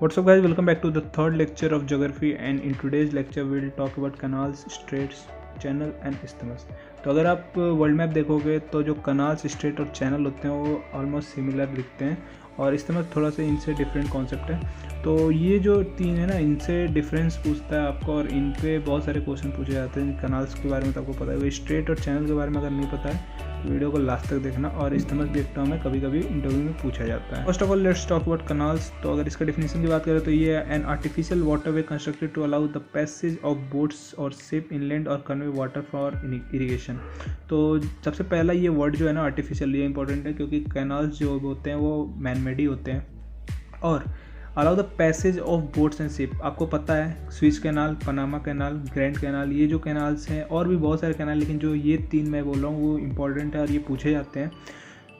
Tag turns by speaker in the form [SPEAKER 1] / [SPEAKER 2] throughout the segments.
[SPEAKER 1] What's up guys, welcome back to the third lecture of geography and in today's lecture we will talk about canals, straits, channel and isthmus। तो अगर आप world map देखोगे तो जो canals, straight और channel होते हैं वो ऑलमोस्ट सिमिलर दिखते हैं और इसथमस थोड़ा सा इनसे डिफरेंट कॉन्सेप्ट है। तो ये जो तीन है ना, इनसे डिफरेंस पूछता है आपको और इन पे बहुत सारे क्वेश्चन पूछे जाते हैं। कनाल्स के बारे में तो आपको पता है, स्ट्रेट और चैनल के बारे में अगर नहीं पता है वीडियो को लास्ट तक देखना। और इसथमस भी एक टर्म है, कभी कभी इंटरव्यू में पूछा जाता है। First of all let's talk about canals. तो अगर इसका डेफिनेशन की बात करें तो ये an artificial waterway constructed to allow the passage of boats और शिप इनलैंड और कन्वे वाटर फॉर इरिगेशन। तो सबसे पहला ये वर्ड जो है ना, आर्टिफिशियल, ये इंपॉर्टेंट है क्योंकि कैनाल्स जो होते हैं वो मैन मेड ही होते हैं। और allow the passage of boats and ship, आपको पता है Swiss canal, Panama canal, grand canal, ये जो कैनाल्स हैं और भी बहुत सारे कैनाल, लेकिन जो ये तीन मैं बोल रहा हूँ वो इंपॉर्टेंट है और ये पूछे जाते हैं।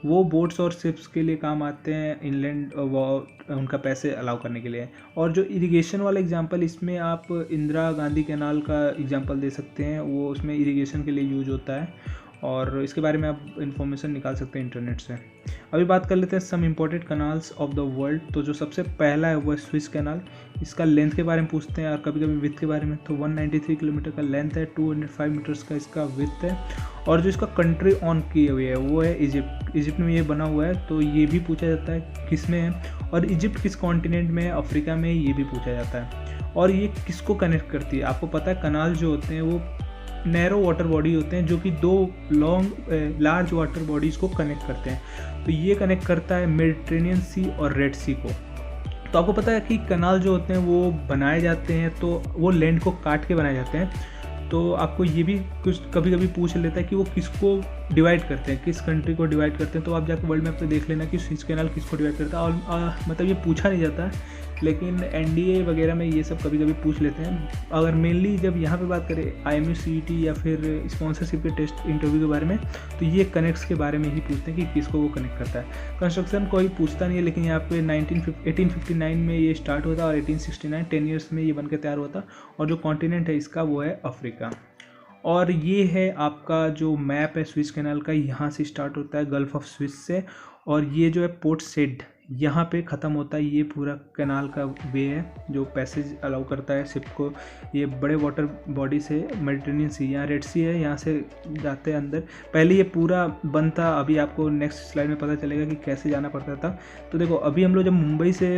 [SPEAKER 1] वो बोट्स और शिप्स के लिए काम आते हैं, इनलैंड उनका पैसे अलाउ करने के लिए। और जो इरिगेशन वाला एग्जांपल, इसमें आप इंदिरा गांधी कैनाल का एग्जांपल दे सकते हैं, वो उसमें इरिगेशन के लिए यूज होता है और इसके बारे में आप इन्फॉर्मेशन निकाल सकते हैं इंटरनेट से। अभी बात कर लेते हैं some important canals of the world. तो जो सबसे पहला है वो है स्विस कैनाल। इसका लेंथ के बारे में पूछते हैं और कभी कभी विथ के बारे में। तो 193 किलोमीटर का लेंथ है, 205 मीटर्स का इसका विथ है। और जो इसका कंट्री ऑन की हुई है वो है इजिप्ट। इजिप्ट में ये बना हुआ है, तो ये भी पूछा जाता है किस में है और इजिप्ट किस कॉन्टिनेंट में है, अफ्रीका में, ये भी पूछा जाता है। और ये किसको कनेक्ट करती है, आपको पता है कनाल जो होते हैं वो नैरो वाटर बॉडी होते हैं जो कि दो लार्ज वाटर बॉडीज़ को कनेक्ट करते हैं। तो ये कनेक्ट करता है मेडिटेरेनियन सी और रेड सी को। तो आपको पता है कि कनाल जो होते हैं वो बनाए जाते हैं तो वो लैंड को काट के बनाए जाते हैं। तो आपको ये भी कुछ कभी कभी पूछ लेता है कि वो किसको डिवाइड करते हैं, किस कंट्री को डिवाइड करते हैं। तो आप जाकर वर्ल्ड मैप पे देख लेना कि स्विस कैनाल किसको डिवाइड करता है। और मतलब ये पूछा नहीं जाता है, लेकिन एनडीए वगैरह में ये सब कभी कभी पूछ लेते हैं। अगर मेनली जब यहाँ पे बात करें IMU CET या फिर स्पॉन्सरशिप के टेस्ट इंटरव्यू के बारे में, तो ये कनेक्ट्स के बारे में ही पूछते हैं कि किसको वो कनेक्ट करता है। कंस्ट्रक्शन कोई पूछता नहीं है, लेकिन यहाँ पे 1859 में ये स्टार्ट हुआ था और 1869 10 ईयर्स में ये बनकर तैयार हुआ था। और जो कॉन्टिनेंट है इसका वो है अफ्रीका। और ये है आपका जो मैप है स्विस कैनाल का, यहाँ से स्टार्ट होता है गल्फ ऑफ स्विस से और ये जो है पोर्ट सेड यहाँ पे ख़त्म होता है। ये पूरा कैनाल का वे है जो पैसेज अलाउ करता है शिप को। ये बड़े वाटर बॉडी से मेडिटेरेनियन सी, यहाँ रेड सी है, यहाँ से जाते हैं अंदर। पहले ये पूरा बंद था, अभी आपको नेक्स्ट स्लाइड में पता चलेगा कि कैसे जाना पड़ता था। तो देखो अभी हम लोग जब मुंबई से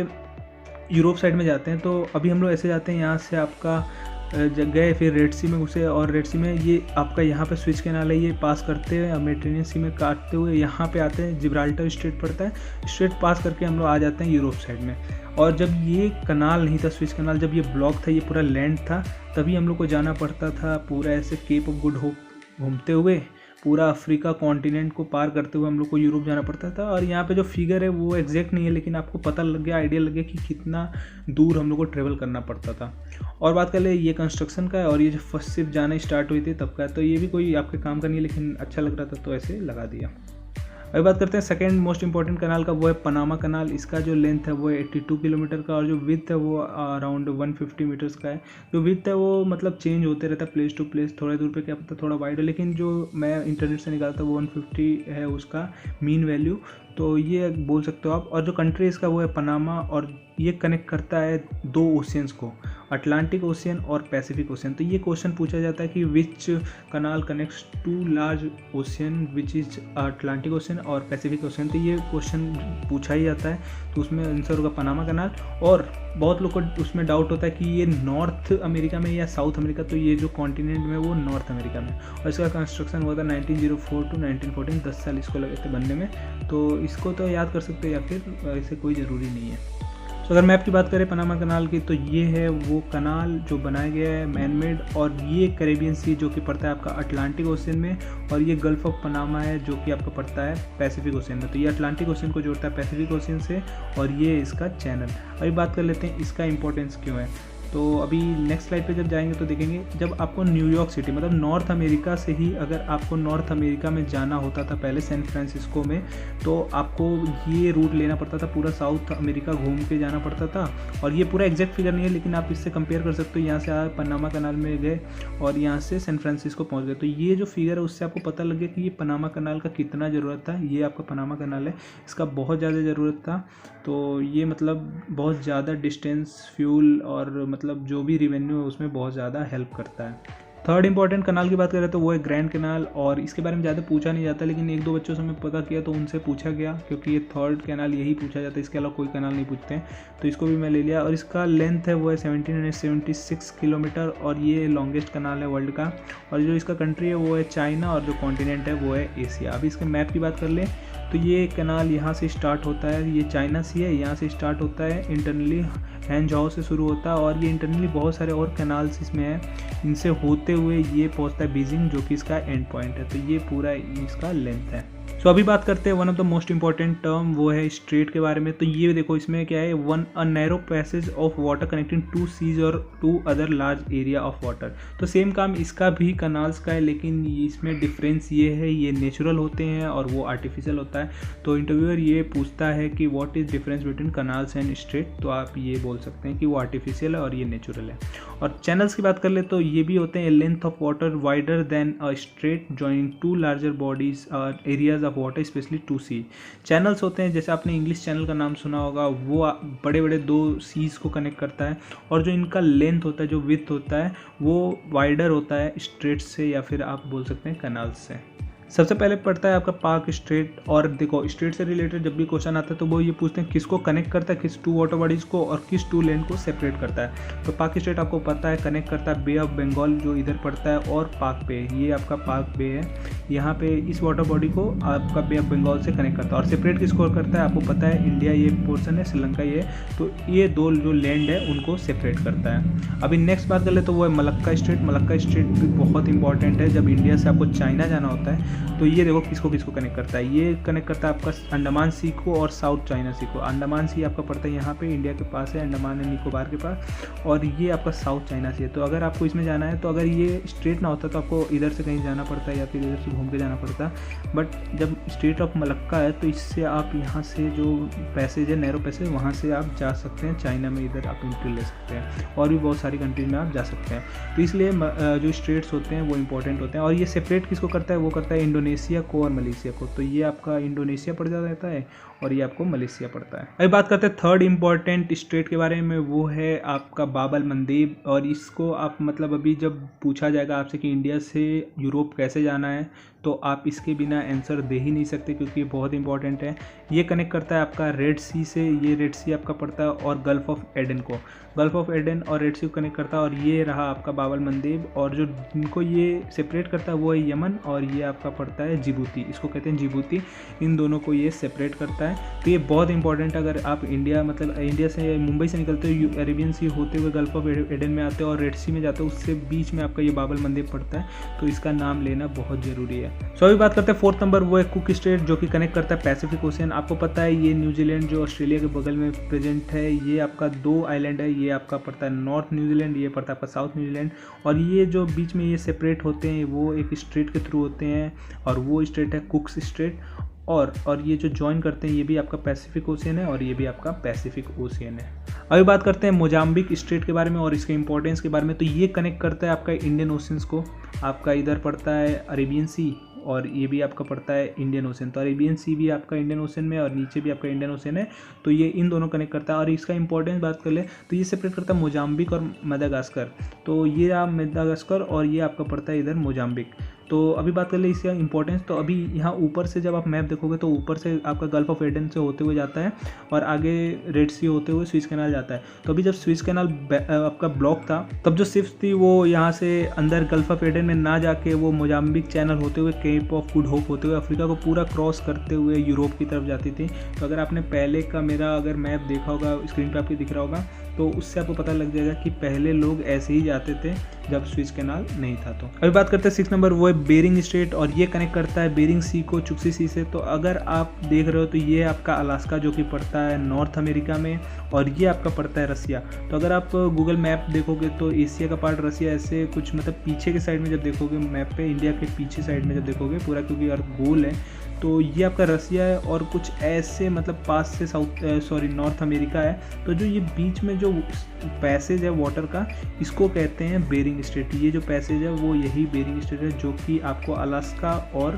[SPEAKER 1] यूरोप साइड में जाते हैं तो अभी हम लोग ऐसे जाते हैं, यहाँ से आपका गए फिर रेड सी में घुसे और रेड सी में ये आपका यहाँ पे स्विस कैनाल है, ये पास करते हैं मेडिटेरेनियन सी में काटते हुए यहाँ पे आते हैं, जिब्राल्टर स्ट्रेट पड़ता है, स्ट्रेट पास करके हम लोग आ जाते हैं यूरोप साइड में। और जब ये कनाल नहीं था स्विस कैनाल, जब ये ब्लॉक था, ये पूरा लैंड था, तभी हम लोग को जाना पड़ता था पूरा ऐसे केप ऑफ गुड होप घूमते हुए पूरा अफ्रीका कॉन्टिनेंट को पार करते हुए हम लोग को यूरोप जाना पड़ता था। और यहाँ पे जो फिगर है वो एग्जैक्ट नहीं है, लेकिन आपको पता लग गया, आइडिया लग गया कि कितना दूर हम लोग को ट्रेवल करना पड़ता था। और बात कर ले ये कंस्ट्रक्शन का है और ये जो फर्स्ट शिप जाना स्टार्ट हुई थी तब का, तो ये भी कोई आपके काम का नहीं है, लेकिन अच्छा लग रहा था तो ऐसे लगा दिया। अभी बात करते हैं सेकंड मोस्ट इंपॉर्टेंट कैनाल का, वो है पनामा कैनाल। इसका जो लेंथ है वो है 82 किलोमीटर का और जो विड्थ है वो अराउंड 150 मीटर्स का है। जो विड्थ है वो मतलब चेंज होते रहता है प्लेस टू प्लेस, थोड़े दूर पे क्या पता थोड़ा वाइड है, लेकिन जो मैं इंटरनेट से निकाला था वो 150 है उसका मीन वैल्यू, तो ये बोल सकते हो आप। और जो कंट्री इसका वो है पनामा और ये कनेक्ट करता है दो ओशियंस को, अटलांटिक ओशियन और पैसिफिक ओशियन। तो ये क्वेश्चन पूछा जाता है कि which canal connects to large ocean which is Atlantic Ocean और पैसिफिक ओशियन। तो ये क्वेश्चन पूछा ही जाता है, तो उसमें आंसर होगा पनामा कनाल। और बहुत लोग को उसमें डाउट होता है कि ये नॉर्थ अमेरिका में या साउथ अमेरिका, तो ये जो कॉन्टिनेंट में वो नॉर्थ अमेरिका में। और इसका कंस्ट्रक्शन हुआ था 1904 to 1914, 10 साल इसको लगे थे बनने में। तो इसको तो याद कर सकते हो या फिर ऐसे कोई ज़रूरी नहीं है। तो अगर मैप की बात करें पनामा कनाल की, तो ये है वो कनाल जो बनाया गया है मैन मेड। और ये कैरेबियन सी जो कि पड़ता है आपका अटलांटिक ओशियन में, और ये गल्फ ऑफ पनामा है जो कि आपका पड़ता है पैसिफिक ओशियन में। तो ये अटलांटिक ओशियन को जोड़ता है पैसिफिक ओशियन से और ये इसका चैनल। अभी बात कर लेते हैं इसका इंपॉर्टेंस क्यों है। तो अभी नेक्स्ट स्लाइड पे जब जाएंगे तो देखेंगे, जब आपको न्यूयॉर्क सिटी मतलब नॉर्थ अमेरिका से ही अगर आपको नॉर्थ अमेरिका में जाना होता था पहले सैन फ्रांसिस्को में, तो आपको ये रूट लेना पड़ता था, पूरा साउथ अमेरिका घूम के जाना पड़ता था। और ये पूरा एग्जैक्ट फिगर नहीं है, लेकिन आप इससे कंपेयर कर सकते हो। यहाँ से आप पनामा कनाल में गए और यहाँ से सैन फ्रांसिस्को पहुँच गए, तो ये जो फिगर है उससे आपको पता लग गया कि ये पनामा कनाल का कितना ज़रूरत था। ये आपका पनामा कनाल है, इसका बहुत ज़्यादा ज़रूरत था। तो ये मतलब बहुत ज़्यादा डिस्टेंस, फ्यूल और मतलब जो भी रिवेन्यू है उसमें बहुत ज़्यादा हेल्प करता है। थर्ड इंपॉर्टेंट कनाल की बात करें तो वो है ग्रैंड कनाल, और इसके बारे में ज़्यादा पूछा नहीं जाता, लेकिन एक दो बच्चों से मैं पता किया तो उनसे पूछा गया, क्योंकि ये थर्ड कनाल यही पूछा जाता है, इसके अलावा कोई कनाल नहीं पूछते हैं, तो इसको भी मैं ले लिया। और इसका लेंथ है वो है 1776 किलोमीटर, और ये लॉन्गेस्ट कनाल है वर्ल्ड का। और जो इसका कंट्री है वो है चाइना, और जो कॉन्टिनेंट है वो है एशिया। अभी इसके मैप की बात कर लें तो ये कनाल यहाँ से स्टार्ट होता है, ये चाइना सी है, यहाँ से स्टार्ट होता है, इंटरनली हैंजाओ से शुरू होता है, और ये इंटरनली बहुत सारे और कैनाल्स इसमें हैं, इनसे होते हुए ये पहुँचता है बीजिंग, जो कि इसका एंड पॉइंट है। तो ये पूरा इसका लेंथ है। सो अभी बात करते हैं one of the most important term, वो है स्ट्रेट के बारे में। तो ये देखो इसमें क्या है, a narrow passage of water connecting two seas और two other large area of water. तो सेम काम इसका भी कनाल्स का है, लेकिन इसमें डिफरेंस ये है, ये नेचुरल होते हैं और वो आर्टिफिशियल होता है। तो इंटरव्यूअर ये पूछता है कि what is difference between canals and straight, तो आप ये बोल सकते हैं कि वो आर्टिफिशियल है और ये नेचुरल है। और चैनल्स की बात कर ले तो ये भी होते हैं length of water wider than a strait joining two larger bodies areas of water specially to sea. Channels होते हैं, जैसे आपने इंग्लिश चैनल का नाम सुना होगा, वो बड़े बड़े दो सीज को कनेक्ट करता है, और जो इनका लेंथ होता है, जो विड्थ होता है, वो वाइडर होता है स्ट्रेट से, या फिर आप बोल सकते हैं कैनाल्स से। सबसे पहले पड़ता है आपका पार्क स्ट्रेट। और देखो स्ट्रेट से रिलेटेड जब भी क्वेश्चन आता है तो वो ये पूछते हैं किसको कनेक्ट करता है, किस टू वाटर बॉडीज़ को, और किस टू लेन को सेपरेट करता है। तो पार्क स्ट्रेट आपको पता है कनेक्ट करता है बे ऑफ बंगाल जो इधर पड़ता है, और पार्क बे, ये आपका पार्क बे है, यहाँ पे इस वाटर बॉडी को आपका बे ऑफ बंगाल से कनेक्ट करता है। और सेपरेट किसको करता है, आपको पता है इंडिया ये पोर्सन है, श्रीलंका ये, तो ये दो जो लैंड है उनको सेपरेट करता है। अभी नेक्स्ट बात कर ले तो वो है मलक्का स्ट्रेट। मलक्का स्ट्रेट भी बहुत इंपॉर्टेंट है, जब इंडिया से आपको चाइना जाना होता है तो ये देखो किसको किसको कनेक्ट करता है, ये कनेक्ट करता है आपका अंडमान सी को और साउथ चाइना सी को। अंडमान सी आपका पड़ता है यहाँ पे इंडिया के पास है, अंडमान एंड निकोबार के पास, और ये आपका साउथ चाइना सी है। तो अगर आपको इसमें जाना है तो अगर ये स्ट्रेट ना होता तो आपको इधर से कहीं जाना पड़ता है या फिर इधर से घूम के जाना पड़ता, बट जब स्ट्रेट ऑफ मलक्का है तो इससे आप यहाँ से जो पैसेज है, नैरो पैसेज, वहाँ से आप जा सकते हैं चाइना में, इधर आप एंट्री ले सकते हैं, और भी बहुत सारी कंट्रीज में आप जा सकते हैं। तो इसलिए जो स्ट्रेट्स होते हैं वो इंपॉर्टेंट होते हैं। और ये सेपरेट किसको करता है, वो करता है इंडोनेशिया को और मलेशिया को। तो ये आपका इंडोनेशिया पड़ जाता है और ये आपको मलेशिया पड़ता है। अभी बात करते हैं थर्ड इंपॉर्टेंट स्ट्रेट के बारे में, वो है आपका बाब अल मंदेब। और इसको आप मतलब अभी जब पूछा जाएगा आपसे कि इंडिया से यूरोप कैसे जाना है, तो आप इसके बिना आंसर दे ही नहीं सकते, क्योंकि ये बहुत इंपॉर्टेंट है। ये कनेक्ट करता है आपका रेड सी से, ये रेड सी आपका पड़ता है, और गल्फ ऑफ एडन को, गल्फ ऑफ एडन और रेड सी को कनेक्ट करता है। और ये रहा आपका बाब अल मंदेब, और जो इनको ये सेपरेट करता है वो है यमन, और ये आपका पड़ता है जिबूती, इसको कहते हैं जिबूती। इन दोनों को ये सेपरेट करता है। तो ये बहुत इंपॉर्टेंट है। अगर आप इंडिया मतलब इंडिया से मुंबई से निकलते हो, अरेबियन सी होते हुए गल्फ ऑफ एडन में आते हो और रेड सी में जाते हो, उससे बीच में आपका ये बाब अल मंदेब पड़ता है, तो इसका नाम लेना बहुत ज़रूरी है। सो अभी बात करते हैं फोर्थ नंबर, वो है कुक स्ट्रेट, जो कि कनेक्ट करता है पैसिफिक ओशियन। आपको पता है ये न्यूजीलैंड जो ऑस्ट्रेलिया के बगल में प्रेजेंट है, ये आपका दो आइलैंड है, ये आपका पड़ता है नॉर्थ न्यूजीलैंड, ये पड़ता है आपका साउथ न्यूजीलैंड। और ये जो बीच में ये सेपरेट होते हैं वो एक स्ट्रेट के थ्रू होते हैं, और वो स्ट्रेट है कुक्स स्ट्रेट। और ये जो ज्वाइन करते हैं ये भी आपका पैसिफिक ओशियन है, और ये भी आपका पैसिफिक ओशियन है। अभी बात करते हैं मोजाम्बिक स्ट्रेट के बारे में और इसके इंपॉर्टेंस के बारे में। तो ये कनेक्ट करता है आपका इंडियन ओशियंस को, आपका इधर पड़ता है अरेबियन सी, और ये भी आपका पड़ता है इंडियन ओशन। तो अरेबियन सी भी आपका इंडियन ओशन में, और नीचे भी आपका इंडियन ओशन है, तो ये इन दोनों कनेक्ट करता है। और इसका इंपॉर्टेंस बात कर ले तो ये सेपरेट करता है मोजाम्बिक और मदागास्कर। तो ये आप मदागास्कर, और ये आपका पड़ता है इधर मोजाम्बिक। तो अभी बात कर ले इसका इंपॉर्टेंस, तो अभी यहाँ ऊपर से जब आप मैप देखोगे तो ऊपर से आपका गल्फ ऑफ एडन से होते हुए जाता है, और आगे रेड सी होते हुए स्विस कैनाल जाता है। तो अभी जब स्विस कैनाल आपका ब्लॉक था, तब जो शिप्स थी वो यहाँ से अंदर गल्फ ऑफ एडन में ना जाके वो मोजाम्बिक चैनल होते हुए केप ऑफ गुड होप होते हुए अफ्रीका को पूरा क्रॉस करते हुए यूरोप की तरफ जाती थी। तो अगर आपने पहले का मेरा अगर मैप देखा होगा, स्क्रीन पे आपके दिख रहा होगा, तो उससे आपको पता लग जाएगा कि पहले लोग ऐसे ही जाते थे जब स्विस कैनाल नहीं था। तो अभी बात करते हैं 6 नंबर, वो है बेरिंग स्ट्रेट, और ये कनेक्ट करता है बेरिंग सी को चुक्सी सी से। तो अगर आप देख रहे हो तो ये आपका अलास्का जो कि पड़ता है नॉर्थ अमेरिका में, और ये आपका पड़ता है रसिया। तो अगर आप गूगल मैप देखोगे तो एशिया का पार्ट रसिया ऐसे कुछ मतलब पीछे के साइड में जब देखोगे मैप पे, इंडिया के पीछे साइड में जब देखोगे पूरा, क्योंकि अर्थ गोल है, तो ये आपका रसिया है, और कुछ ऐसे मतलब पास से नॉर्थ अमेरिका है। तो जो ये बीच में जो पैसेज है वाटर का, इसको कहते हैं बेरिंग स्ट्रेट। ये जो पैसेज है वो यही बेरिंग स्ट्रेट है, जो कि आपको अलास्का और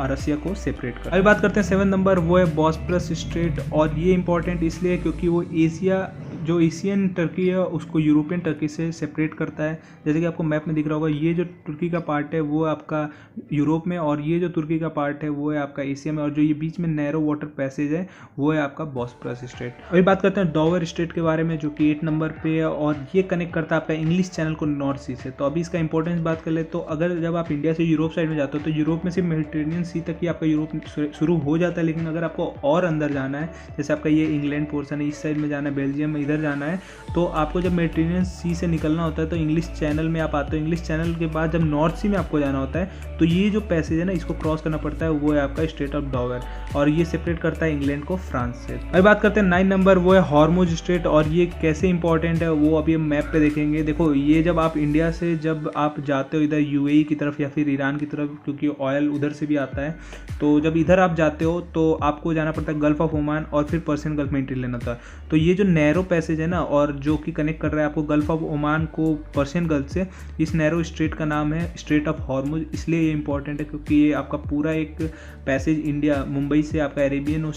[SPEAKER 1] रसिया को सेपरेट कर। अभी बात करते हैं 7 नंबर, वो है बॉस्फोरस स्ट्रेट। और ये इंपॉर्टेंट इसलिए है क्योंकि वो एशिया जो एशियन टर्की है उसको यूरोपियन टर्की से सेपरेट करता है। जैसे कि आपको मैप में दिख रहा होगा, ये जो तुर्की का पार्ट है वो आपका यूरोप में, और ये जो तुर्की का पार्ट है वो है आपका एशिया में, और जो ये बीच में नैरो वाटर पैसेज है वो है आपका बॉस्फोरस स्ट्रेट। अभी बात करते हैं डॉवर स्ट्रेट के बारे में, जो कि 8 नंबर पे है, और ये कनेक्ट करता है आपका इंग्लिश चैनल को नॉर्थ सी से। तो अभी इसका इंपॉर्टेंस बात कर ले तो अगर जब आप इंडिया से यूरोप साइड में जाते हो तो यूरोप में सिर्फ मेडिटेरेनियन सी तक ही आपका यूरोप शुरू हो जाता है, लेकिन अगर आपको और अंदर जाना है, जैसे आपका ये इंग्लैंड पोर्सन है, इस साइड में जाना है, बेल्जियम में इधर जाना है, तो आपको जब मेडिटेरेनियन सी से निकलना होता है तो इंग्लिश चैनल में आप आते हो। इंग्लिश चैनल के बाद जब नॉर्थ सी में आपको जाना होता है तो ये जो पैसेज है ना, इसको क्रॉस करना पड़ता है, वो है आपका स्ट्रेट ऑफ डॉवर, और ये सेपरेट करता है इंग्लैंड को फ्रांस से। अभी बात करते हैं 9 नंबर, वो है हॉर्मुज स्ट्रेट। और ये कैसे इंपॉर्टेंट है वो अभी हम मैप पे देखेंगे। देखो, ये जब आप इंडिया से जब आप जाते हो इधर यूएई की तरफ या फिर ईरान की तरफ, क्योंकि ऑयल उधर से भी आता है, तो जब इधर आप जाते हो तो आपको जाना पड़ता है गल्फ ऑफ ओमान और फिर पर्शियन गल्फ में एंट्री लेना था। तो ये जो नैरो पैसेज है ना, और जो कि कनेक्ट कर रहा है आपको गल्फ ऑफ ओमान को पर्शियन गल्फ से, इस नैरो स्ट्रेट का नाम है स्ट्रेट ऑफ हॉर्मुज। इसलिए ये इंपॉर्टेंट है क्योंकि ये आपका पूरा एक पैसेज इंडिया मुंबई से आपका अरेबियन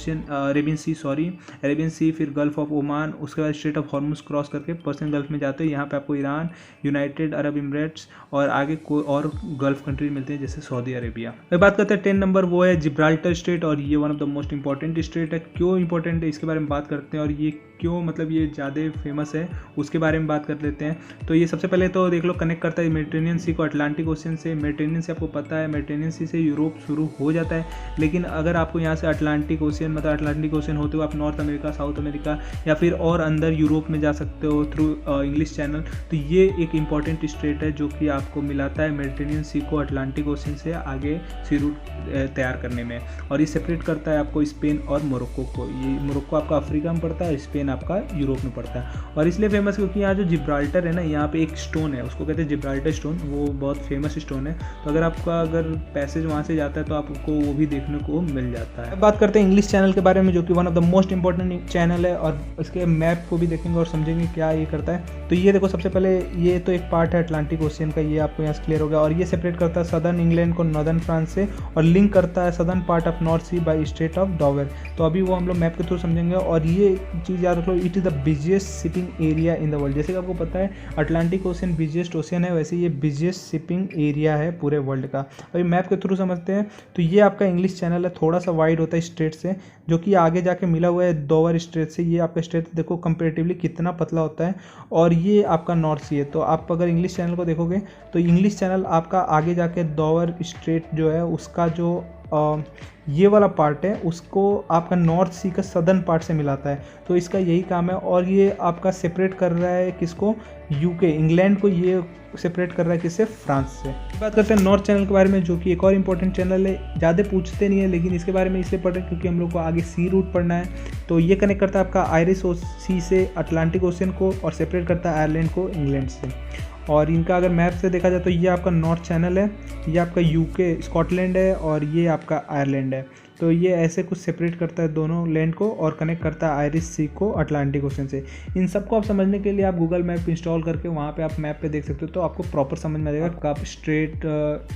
[SPEAKER 1] सी, फिर गल्फ ऑफ ओमान, उसके बाद स्ट्रेट ऑफ हॉर्मुज क्रॉस करके पर्शियन गल्फ में जाते हो। यहाँ पे आपको ईरान, यूनाइटेड अरब एमिरेट्स और आगे कोई और गल्फ कंट्री मिलते हैं जैसे सऊदी अरेबिया। अब बात करते हैं 10 नंबर, वो है जिब्राल्टर स्ट्रेट। और ये one of the most important straight है। क्यों इंपॉर्टेंट है इसके बारे में बात करते हैं, और ये क्यों मतलब ये ज़्यादा फेमस है उसके बारे में बात कर लेते हैं। तो ये सबसे पहले तो देख लो कनेक्ट करता है मेडिटेरेनियन सी को अटलांटिक ओशन से। मेडिटेरेनियन से आपको पता है मेडिटेरेनियन सी से यूरोप शुरू हो जाता है, लेकिन अगर आपको यहाँ से अटलांटिक ओशन मतलब अटलांटिक ओशन होते हुए आप नॉर्थ अमेरिका, साउथ अमेरिका या फिर और अंदर यूरोप में जा सकते हो थ्रू इंग्लिश चैनल। तो ये एक इंपॉर्टेंट स्ट्रेट है जो कि आपको मिलाता है मेडिटेरेनियन सी को अटलांटिक ओशन से आगे सी रूट तैयार करने में, और ये सेपरेट करता है आपको स्पेन और मोरक्को को। ये मोरक्को आपका अफ्रीका में पड़ता है, स्पेन आपका यूरोप में पड़ता है। और इसलिए फेमस क्योंकि यहाँ जो जिब्राल्टर है ना, यहाँ पे एक स्टोन है, उसको कहते हैं जिब्राल्टर स्टोन, वो बहुत फेमस स्टोन है। तो अगर आपका अगर पैसेज वहाँ से जाता है तो आपको वो भी देखने को मिल जाता है। अब बात करते हैं इंग्लिश चैनल के बारे में, जो कि one of the most important channel है, और इसके मैप को भी देखेंगे और समझेंगे क्या ये करता है। तो ये देखो, सबसे पहले ये तो एक पार्ट है अटलांटिक ओशियन का, ये आपको यहाँ से क्लियर हो गया। और ये सेपरेट करता है सदर्न इंग्लैंड को नॉर्दर्न फ्रांस से, और लिंक करता है southern part of North Sea by Strait of Dover. तो अभी वो हम लोग मैप के थ्रू समझेंगे। और ये चीज़ याद रख लो, it is the busiest shipping area in the world. जैसे कि आपको पता है अटलांटिक ओशन बिजिएस्ट ओशन है, वैसे ये बिजिएस्ट शिपिंग एरिया है पूरे वर्ल्ड का। अभी मैप के थ्रू समझते हैं। तो ये आपका इंग्लिश चैनल है, थोड़ा सा वाइड होता है स्ट्रेट से, जो कि आगे जाके मिला हुआ है डॉवर स्ट्रेट से। ये आपका स्ट्रेट देखो कंपेरेटिवली कितना पतला होता है, और ये आपका नॉर्थ सी है। तो आप अगर इंग्लिश चैनल को देखोगे तो इंग्लिश चैनल आपका आगे जाके डॉवर स्ट्रेट जो है उसका जो ये वाला पार्ट है उसको आपका नॉर्थ सी का सदर्न पार्ट से मिलाता है। तो इसका यही काम है। और ये आपका सेपरेट कर रहा है किसको, यूके इंग्लैंड को, ये सेपरेट कर रहा है किससे, फ्रांस से। बात करते हैं नॉर्थ चैनल के बारे में, जो कि एक और इंपॉर्टेंट चैनल है, ज़्यादा पूछते नहीं है लेकिन इसके बारे में इसलिए पढ़ रहे हैं क्योंकि हम लोग को आगे सी रूट पढ़ना है। तो ये कनेक्ट करता है आपका आयरिश सी से अटलांटिक ओशन को, और सेपरेट करता है आयरलैंड को इंग्लैंड से। और इनका अगर मैप से देखा जाए तो ये आपका नॉर्थ चैनल है, ये आपका यूके स्कॉटलैंड है, और ये आपका आयरलैंड है। तो ये ऐसे कुछ सेपरेट करता है दोनों लैंड को, और कनेक्ट करता है आयरिश सी को अटलांटिक ओशन से। इन सबको आप समझने के लिए आप गूगल मैप इंस्टॉल करके वहाँ पे आप मैप पे देख सकते हो, तो आपको प्रॉपर समझ में आ जाएगा कब स्ट्रेट,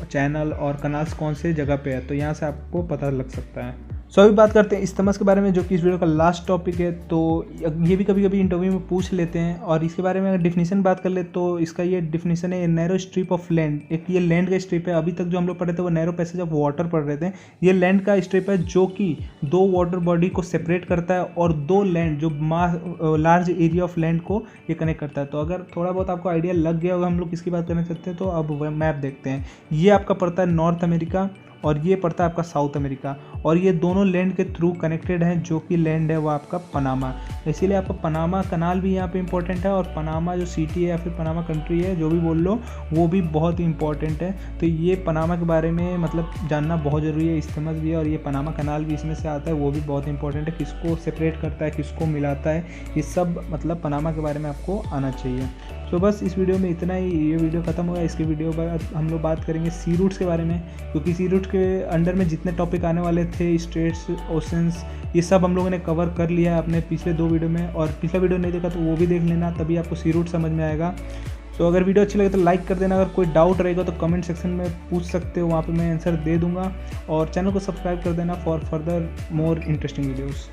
[SPEAKER 1] चैनल और कनाल्स कौन से जगह पे है। तो यहाँ से आपको पता लग सकता है। सो अभी बात करते हैं इस्तेमस के बारे में, जो कि इस वीडियो का लास्ट टॉपिक है। तो ये भी कभी कभी इंटरव्यू में पूछ लेते हैं, और इसके बारे में अगर डिफिनीशन बात कर ले तो इसका ये डिफिनीशन है, नैरो स्ट्रिप ऑफ लैंड। एक ये लैंड का स्ट्रिप है, अभी तक जो हम लोग पढ़ रहे थे वो नैरो पैसेज ऑफ वाटर पढ़ रहे थे। ये लैंड का स्ट्रिप है जो कि दो वाटर बॉडी को सेपरेट करता है, और दो लैंड जो लार्ज एरिया ऑफ लैंड को ये कनेक्ट करता है। तो अगर थोड़ा बहुत आपको आइडिया लग गया होगा हम लोग किसकी बात करना चाहते हैं, तो अब मैप देखते हैं। ये आपका पड़ता है नॉर्थ अमेरिका, और ये पड़ता है आपका साउथ अमेरिका, और ये दोनों लैंड के थ्रू कनेक्टेड हैं, जो कि लैंड है वो आपका पनामा। इसीलिए आपका पनामा कनाल भी यहाँ पे इंपॉर्टेंट है, और पनामा जो सिटी है या फिर पनामा कंट्री है, जो भी बोल लो, वो भी बहुत ही इंपॉर्टेंट है। तो ये पनामा के बारे में मतलब जानना बहुत ज़रूरी है, इस्तेमस भी है, और ये पनामा कनाल भी इसमें से आता है, वो भी बहुत इंपॉर्टेंट है। किसको सेपरेट करता है, किसको मिलाता है, ये सब मतलब पनामा के बारे में आपको आना चाहिए। तो बस इस वीडियो में इतना ही, ये वीडियो ख़त्म हुआ। इसके वीडियो बाद हम लोग बात करेंगे सी रूट्स के बारे में, क्योंकि सी रूट के अंडर में जितने टॉपिक आने वाले थे, स्ट्रेट्स, ओशंस, ये सब हम लोगों ने कवर कर लिया है अपने पिछले 2 वीडियो में। और पिछला वीडियो नहीं देखा तो वो भी देख लेना, तभी आपको सी रूट समझ में आएगा। तो अगर वीडियो अच्छी लगे तो लाइक कर देना, अगर कोई डाउट रहेगा तो कमेंट सेक्शन में पूछ सकते हो, वहाँ पे मैं आंसर दे दूँगा। और चैनल को सब्सक्राइब कर देना for further more interesting videos.